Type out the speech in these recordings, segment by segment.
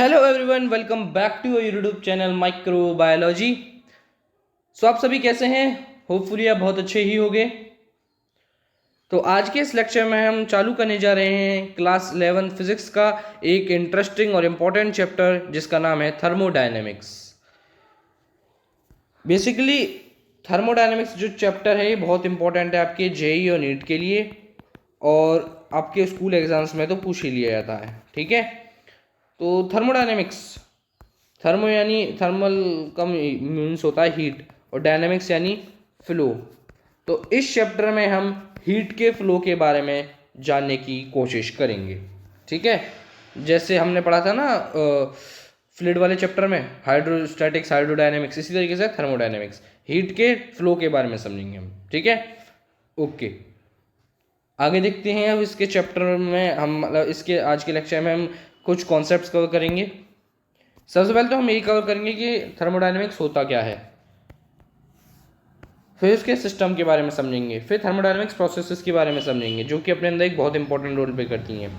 Hello everyone, welcome back to your YouTube channel microbiology. So आप सभी कैसे हैं? होपफुली आप बहुत अच्छे ही होंगे। तो आज के इस लेक्चर में हम चालू करने जा रहे हैं क्लास 11 फिजिक्स का एक इंटरेस्टिंग और इम्पोर्टेंट चैप्टर जिसका नाम है थर्मोडायनेमिक्स। बेसिकली थर्मोडायनेमिक्स जो चैप्टर है ये बहुत इंपॉर्टेंट है आपके जेईई और नीट के लिए, और आपके स्कूल एग्जाम्स में तो पूछ ही लिया जाता है। ठीक है, तो थर्मोडायनेमिक्स, थर्मो यानी थर्मल का मीन्स होता है हीट, और डायनेमिक्स यानी फ्लो। तो इस चैप्टर में हम हीट के फ्लो के बारे में जानने की कोशिश करेंगे। ठीक है, जैसे हमने पढ़ा था ना फ्लूइड वाले चैप्टर में, हाइड्रोस्टैटिक्स, हाइड्रोडायनेमिक्स, इसी तरीके से थर्मोडायनेमिक्स, हीट के फ्लो के बारे में समझेंगे हम। ठीक है, ओके, आगे देखते हैं। अब इसके चैप्टर में हम मतलब इसके आज के लेक्चर में हम कुछ कॉन्सेप्ट्स कवर करेंगे। सबसे पहले तो हम यही कवर करेंगे कि थर्मोडायनेमिक्स होता क्या है, फिर उसके सिस्टम के बारे में समझेंगे, फिर थर्मोडायनेमिक्स प्रोसेसेस के बारे में समझेंगे जो कि अपने अंदर एक बहुत इंपॉर्टेंट रोल प्ले करती हैं।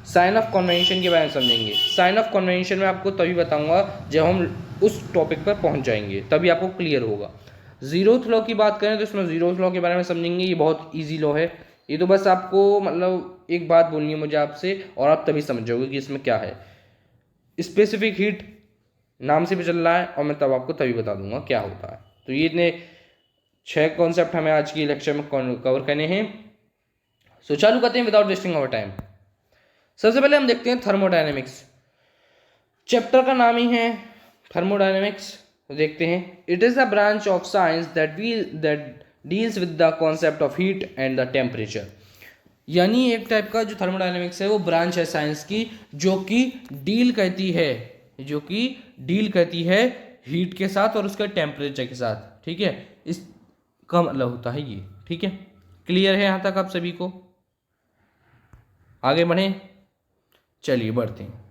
साइन ऑफ कन्वेंशन के बारे में समझेंगे। साइन ऑफ कन्वेंशन में आपको तभी बताऊंगा जब हम उस टॉपिक पर पहुंच जाएंगे, तभी आपको क्लियर होगा। जीरोथ लॉ की बात करें तो इसमें जीरोथ लॉ के बारे में समझेंगे। ये बहुत ईजी लॉ है, ये तो बस आपको मतलब एक बात बोलनी है मुझे आपसे और आप तभी समझ जाओगे कि इसमें क्या है। स्पेसिफिक हीट नाम से भी चल रहा है और मैं तब आपको तभी बता दूंगा क्या होता है। तो ये इतने 6 कॉन्सेप्ट हमें आज की लेक्चर में कवर करने हैं। सो चालू करते हैं विदाउट वेस्टिंग आवर टाइम। सबसे पहले हम देखते हैं थर्मोडायनेमिक्स। चैप्टर का नाम ही है थर्मोडायनेमिक्स। तो देखते हैं, it is a branch of science that deals with the concept of heat and the temperature. यानी एक टाइप का जो थर्मोडायनेमिक्स है वो ब्रांच है साइंस की जो कि डील करती है हीट के साथ और उसके टेम्परेचर के साथ। ठीक है, इसका मतलब होता है ये। ठीक है, क्लियर है यहाँ तक आप सभी को? आगे बढ़ें, चलिए बढ़ते हैं।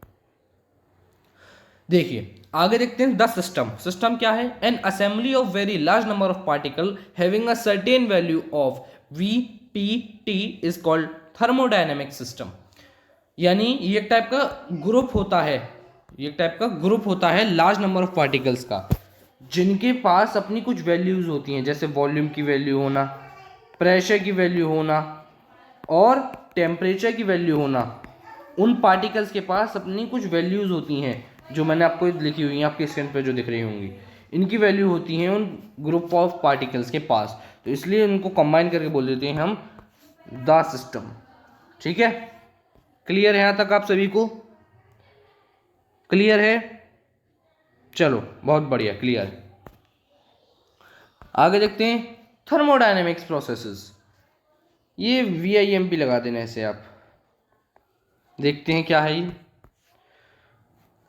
देखिए आगे देखते हैं द सिस्टम। सिस्टम क्या है? N assembly of very large number of particle having a certain value of V P T is called thermodynamic system. यानी ये एक टाइप का ग्रुप होता है, लार्ज नंबर ऑफ पार्टिकल्स का, जिनके पास अपनी कुछ वैल्यूज होती हैं, जैसे वॉल्यूम की वैल्यू होना, प्रेशर की वैल्यू होना और टेम्परेचर की वैल्यू होना। उन पार्टिकल्स के पास अपनी कुछ वैल्यूज होती हैं जो मैंने आपको लिखी हुई हैं आपकी स्क्रीन पर जो दिख रही होंगी। इनकी वैल्यू होती हैं उन ग्रुप ऑफ पार्टिकल्स के पास, तो इसलिए इनको कंबाइन करके बोल देते हैं हम द सिस्टम। ठीक है, क्लियर है यहाँ तक आप सभी को? क्लियर है? चलो बहुत बढ़िया, क्लियर। आगे देखते हैं थर्मोडायनेमिक्स प्रोसेसेस। ये VIMP लगा देना ऐसे आप। देखते हैं क्या है ये।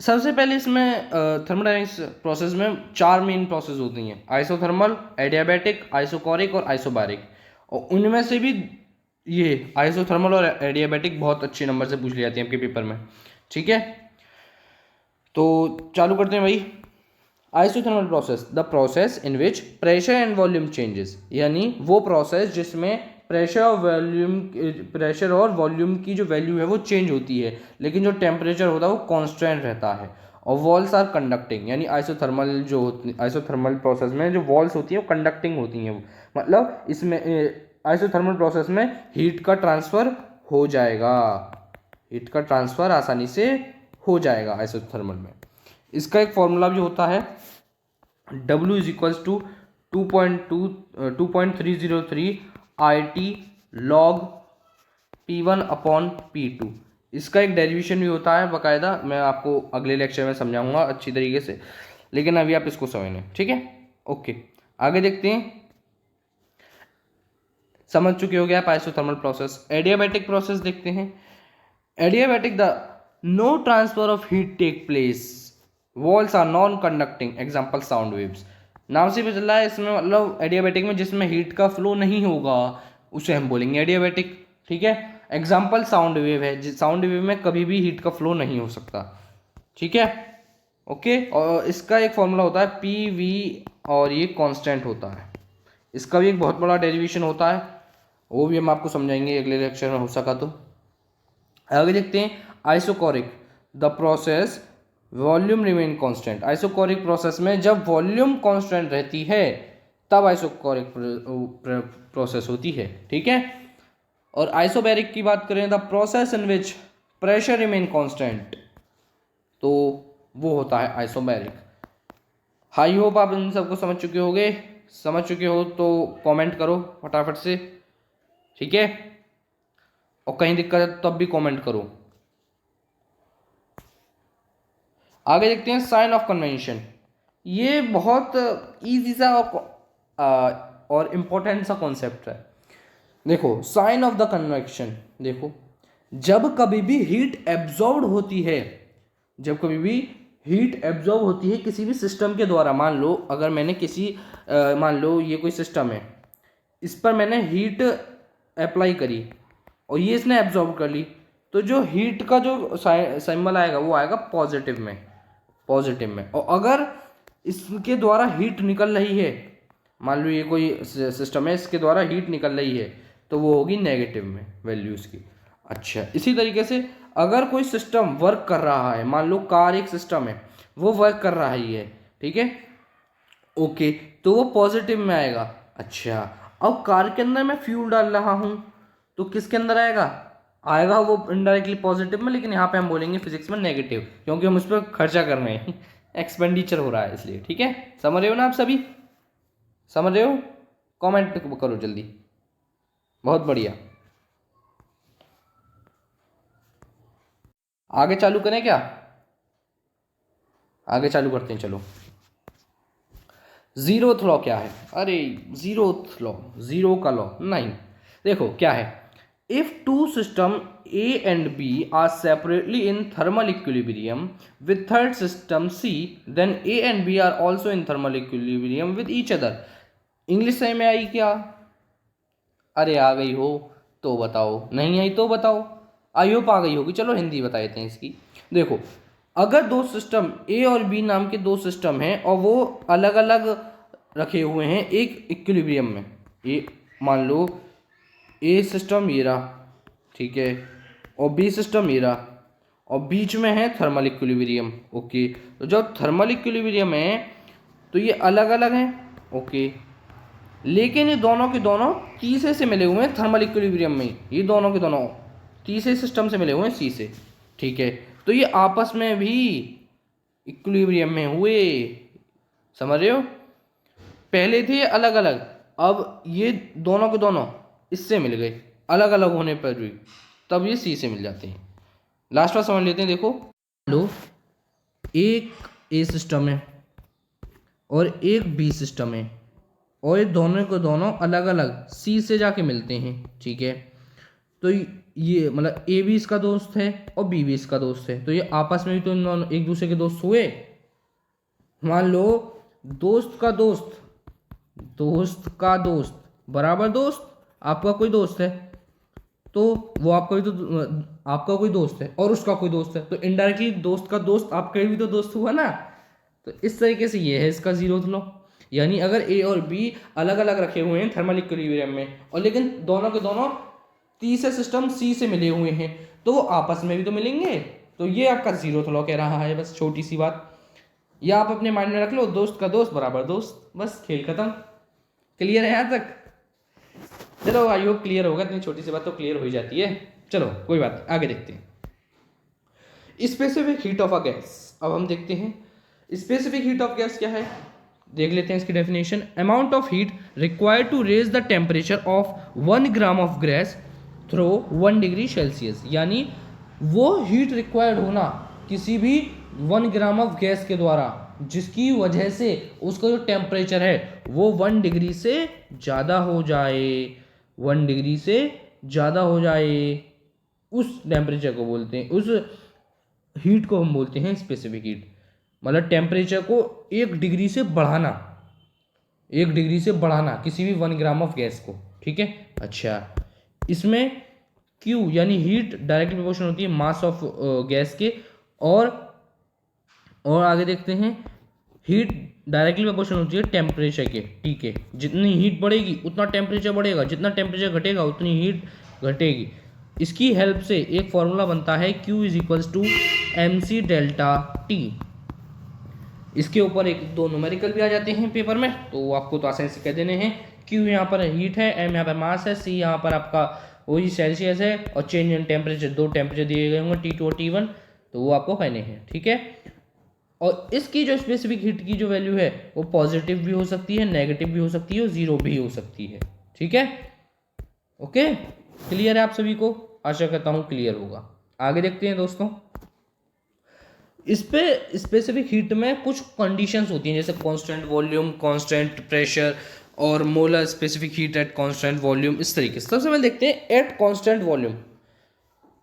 सबसे पहले इसमें थर्मोडायनेमिक्स प्रोसेस में 4 मेन प्रोसेस होती हैं, आइसोथर्मल, एडियाबैटिक, आइसोकोरिक और आइसोबारिक। और उनमें से भी ये आइसोथर्मल और एडियाबैटिक बहुत अच्छे नंबर से पूछ ली जाती है आपके पेपर में। ठीक है, तो चालू करते हैं भाई। Isothermal process, the process in which pressure and volume changes. यानी वो प्रोसेस जिसमें प्रेशर और वॉल्यूम की जो वैल्यू है वो चेंज होती है, लेकिन जो टेम्परेचर होता है वो कांस्टेंट रहता है। और वॉल्स आर कंडक्टिंग, यानी आइसोथर्मल प्रोसेस में जो वॉल्स होती है वो कंडक्टिंग होती हैं। मतलब इसमें आइसोथर्मल प्रोसेस में हीट का ट्रांसफ़र आसानी से हो जाएगा आइसोथर्मल में। इसका एक फॉर्मूला भी होता है, W is equals to 2.303 IT log P1 upon P2। इसका एक डेरिवेशन भी होता है बाकायदा, मैं आपको अगले लेक्चर में समझाऊंगा अच्छी तरीके से, लेकिन अभी आप इसको समझ लें। ठीक है, ओके, आगे देखते हैं। समझ चुके हो गया आप आइसोथर्मल प्रोसेस। एडियाबैटिक प्रोसेस देखते हैं। Adiabatic, the no transfer of heat take place, walls are non conducting, example sound waves. नाम से भी चल रहा है इसमें मतलब एडियाबैटिक में जिसमें हीट का फ्लो नहीं होगा उसे हम बोलेंगे एडियाबैटिक। ठीक है, एग्जाम्पल साउंड वेव है, साउंड वेव में कभी भी हीट का फ्लो नहीं हो सकता। ठीक है, ओके, और इसका एक फॉर्मूला होता है PV और ये कांस्टेंट होता है। इसका भी एक बहुत बड़ा डेरिवेशन होता है, वो भी हम आपको समझाएंगे अगले लेक्चर में हो सका तो। आगे देखते हैं isochoric, the process volume remain constant. Isochoric process में जब वॉल्यूम कांस्टेंट रहती है तब आइसोकोरिक प्रोसेस होती है, ठीक है। और आइसोबैरिक की बात करें, the process in which pressure remain constant, तो वो होता है आइसोबैरिक। आई होप आप इन सबको समझ चुके होंगे। समझ चुके हो तो कमेंट करो फटाफट से, ठीक है। और कहीं दिक्कत है तब भी कमेंट करो। आगे देखते हैं साइन ऑफ कन्वेंशन। ये बहुत इजी सा और इम्पोर्टेंट सा कॉन्सेप्ट है। देखो साइन ऑफ द कन्वेक्शन, देखो जब कभी भी हीट एब्जॉर्ब होती है, जब कभी भी हीट एब्जॉर्ब होती है किसी भी सिस्टम के द्वारा, मान लो अगर मैंने मान लो ये कोई सिस्टम है, इस पर मैंने हीट अप्लाई करी और ये इसने एब्जॉर्ब कर ली, तो जो हीट का जो सिंबल आएगा वो आएगा पॉजिटिव में, पॉजिटिव में। और अगर इसके द्वारा हीट निकल रही है, मान लो ये कोई सिस्टम है इसके द्वारा हीट निकल रही है, तो वो होगी नेगेटिव में वैल्यू इसकी। अच्छा, इसी तरीके से अगर कोई सिस्टम वर्क कर रहा है, मान लो कार एक सिस्टम है वो वर्क कर रहा है, ठीक है, ओके, तो वो पॉजिटिव में आएगा। अच्छा, अब कार के अंदर मैं फ्यूल डाल रहा हूं तो किसके अंदर आएगा, आएगा वो इनडायरेक्टली पॉजिटिव में, लेकिन यहाँ पे हम बोलेंगे फिजिक्स में नेगेटिव, क्योंकि हम उस पर खर्चा कर रहे हैं एक्सपेंडिचर हो रहा है इसलिए, ठीक है। समझ रहे हो ना आप सभी, समझ रहे हो? कमेंट करो जल्दी, बहुत बढ़िया। आगे चालू करें क्या? आगे चालू करते हैं, चलो। जीरोथ लॉ क्या है? अरे जीरोथ लॉ, जीरो का लॉ नहीं, देखो क्या है, if two system A and B are separately in thermal equilibrium with third system C, then A and B are also in thermal equilibrium with each other. English सही में आई क्या? अरे आ गई हो तो बताओ, नहीं आई तो बताओ, आई होप आ गई होगी। चलो हिंदी बता देते हैं इसकी। देखो, अगर दो सिस्टम ए और बी नाम के दो सिस्टम हैं और वो अलग अलग रखे हुए हैं एक इक्विलिब्रियम में, ये मान लो ए सिस्टम ये रहा, ठीक है, और बी सिस्टम ये रहा, और बीच में है थर्मल इक्विलिब्रियम, ओके। तो जब थर्मल इक्विलिब्रियम है तो ये अलग अलग हैं, ओके, लेकिन ये दोनों के दोनों तीसरे से मिले हुए हैं थर्मल इक्विलिब्रियम में, ये दोनों के दोनों तीसरे सिस्टम से मिले हुए हैं सी से, ठीक है। तो ये आपस में भी इक्विलिब्रियम में हुए, समझ रहे हो? पहले थे अलग अलग, अब ये दोनों के दोनों इससे मिल गए, अलग अलग होने पर भी तब ये सी से मिल जाते हैं। लास्ट बार समझ लेते हैं। देखो लो, एक ए सिस्टम है और एक बी सिस्टम है और ये दोनों को दोनों अलग अलग सी से जाके मिलते हैं, ठीक है। तो ये मतलब ए भी इसका दोस्त है और बी भी इसका दोस्त है, तो ये आपस में भी तो इन दोनों एक दूसरे के दोस्त हुए। मान लो दोस्त का दोस्त, दोस्त का दोस्त बराबर दोस्त, आपका कोई दोस्त है तो वो आपका भी तो आपका कोई दोस्त है और उसका कोई दोस्त है, तो इनडायरेक्टली दोस्त का दोस्त आपका भी तो दोस्त हुआ ना। तो इस तरीके से ये है इसका जीरोथ लॉ, यानी अगर ए और बी अलग अलग रखे हुए हैं थर्मल इक्विलिब्रियम में और लेकिन दोनों के दोनों तीसरे सिस्टम सी से मिले हुए हैं तो वो आपस में भी तो मिलेंगे, तो ये आपका जीरोथ लॉ कह रहा है। बस छोटी सी बात, या आप अपने माइंड में रख लो, दोस्त का दोस्त बराबर दोस्त, बस खेल खत्म। क्लियर है यहाँ तक? चलो आई होप क्लियर होगा, इतनी छोटी सी बात तो क्लियर हो ही जाती है। चलो कोई बात, आगे देखते हैं specific heat of a gas. अब हम देखते हैं स्पेसिफिक हीट ऑफ गैस क्या है, देख लेते हैं इसकी definition. Amount of heat required to raise the temperature of 1 gram of gas through 1 degree Celsius, यानी वो हीट रिक्वायर्ड होना किसी भी 1 ग्राम ऑफ गैस के द्वारा जिसकी वजह से उसका जो टेम्परेचर है वो 1 डिग्री से ज़्यादा हो जाए, 1 डिग्री से ज़्यादा हो जाए, उस टेम्परेचर को बोलते हैं, उस हीट को हम बोलते हैं स्पेसिफिक हीट। मतलब टेम्परेचर को 1 डिग्री से बढ़ाना, 1 डिग्री से बढ़ाना किसी भी 1 ग्राम ऑफ गैस को, ठीक है। अच्छा, इसमें Q यानी हीट डायरेक्टली प्रोपोर्शनल होती है मास ऑफ गैस के, और आगे देखते हैं हीट डायरेक्टली प्रोपोर्शनल होती है टेम्परेचर के, ठीक है। जितनी हीट बढ़ेगी उतना टेम्परेचर बढ़ेगा, जितना टेम्परेचर घटेगा उतनी हीट घटेगी। इसकी हेल्प से एक फॉर्मूला बनता है Q is equals to mc delta T. इसके ऊपर एक दो न्यूमेरिकल भी आ जाते हैं पेपर में, तो आपको तो आसानी से कह देने हैं। क्यू यहाँ पर हीट है, एम यहाँ पर मास है, सी यहाँ पर आपका वही सेल्सियस है, और चेंज इन टेम्परेचर, दो टेम्परेचर दिए गए होंगे T2 और T1, तो वो आपको कहने हैं, ठीक है। और इसकी जो स्पेसिफिक हीट की जो वैल्यू है वो पॉजिटिव भी हो सकती है, नेगेटिव भी हो सकती है, और जीरो भी हो सकती है, ठीक है। ओके, क्लियर है आप सभी को? आशा करता हूँ क्लियर होगा। आगे देखते हैं दोस्तों। इस पे स्पेसिफिक हीट में कुछ कंडीशंस होती हैं, जैसे कांस्टेंट वॉल्यूम, कांस्टेंट प्रेशर और molar specific heat at constant volume, इस तरीके से। सबसे पहले देखते हैं at constant volume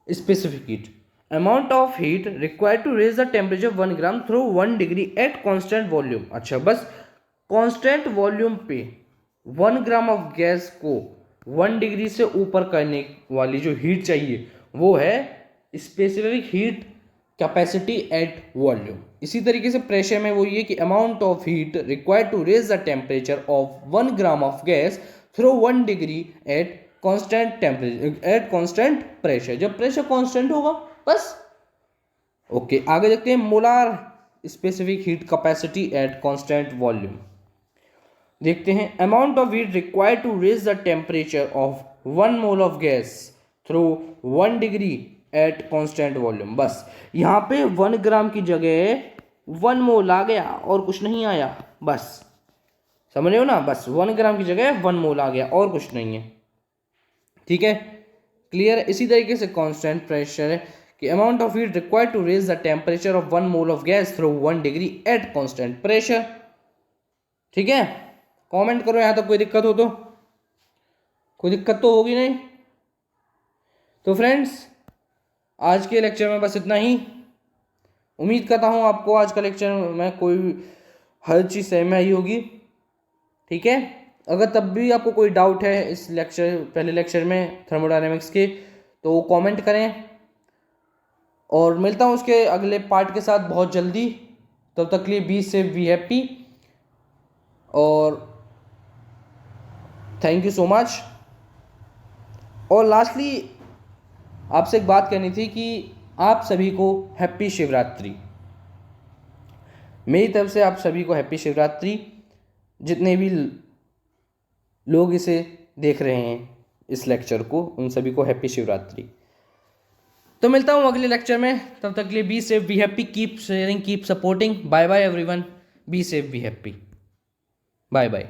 specific heat. Amount of heat required to raise the temperature 1 gram through 1 degree at constant volume. अच्छा, बस कांस्टेंट वॉल्यूम पे 1 ग्राम ऑफ गैस को 1 डिग्री से ऊपर करने वाली जो हीट चाहिए वो है specific heat capacity at volume. इसी तरीके से प्रेशर में वो ये कि amount of heat required to raise the temperature of 1 gram of gas through 1 degree at constant temperature at constant pressure, जब प्रेशर कांस्टेंट होगा बस। ओके, आगे देखते हैं molar specific heat capacity at constant volume. देखते हैं amount of heat required to raise the temperature of 1 mole of gas through 1 degree at constant volume. बस यहाँ पे 1 ग्राम की जगह 1 मोल आ गया और कुछ नहीं आया, बस समझ रहे हो ना। बस 1 ग्राम की जगह 1 मोल आ गया और कुछ नहीं है, ठीक है, क्लियर। इसी तरीके से कांस्टेंट प्रेशर है कि amount of heat required to raise the temperature of 1 mole of gas through 1 degree at constant pressure, ठीक है। कमेंट करो यहाँ तक कोई दिक्कत हो तो। कोई दिक्कत तो होगी नहीं। तो फ्रेंड्स, आज के लेक्चर में बस इतना ही। उम्मीद करता हूँ आपको आज का लेक्चर में कोई हर चीज़ समझ में आई होगी, ठीक है। अगर तब भी आपको कोई डाउट है इस लेक्चर पहले लेक्चर में थर्मोडायनेमिक्स के, तो वो कमेंट करें, और मिलता हूँ उसके अगले पार्ट के साथ बहुत जल्दी। तब तक के लिए बी सेफ, बी हैप्पी, और थैंक यू सो मच। और लास्टली आपसे एक बात करनी थी कि आप सभी को हैप्पी शिवरात्रि। मेरी तरफ से आप सभी को हैप्पी शिवरात्रि। जितने भी लोग इसे देख रहे हैं इस लेक्चर को, उन सभी को हैप्पी शिवरात्रि। तो मिलता हूँ अगले लेक्चर में, तब तक के लिए be safe, be happy, keep sharing, keep supporting. Bye bye everyone, be safe, be happy, bye bye.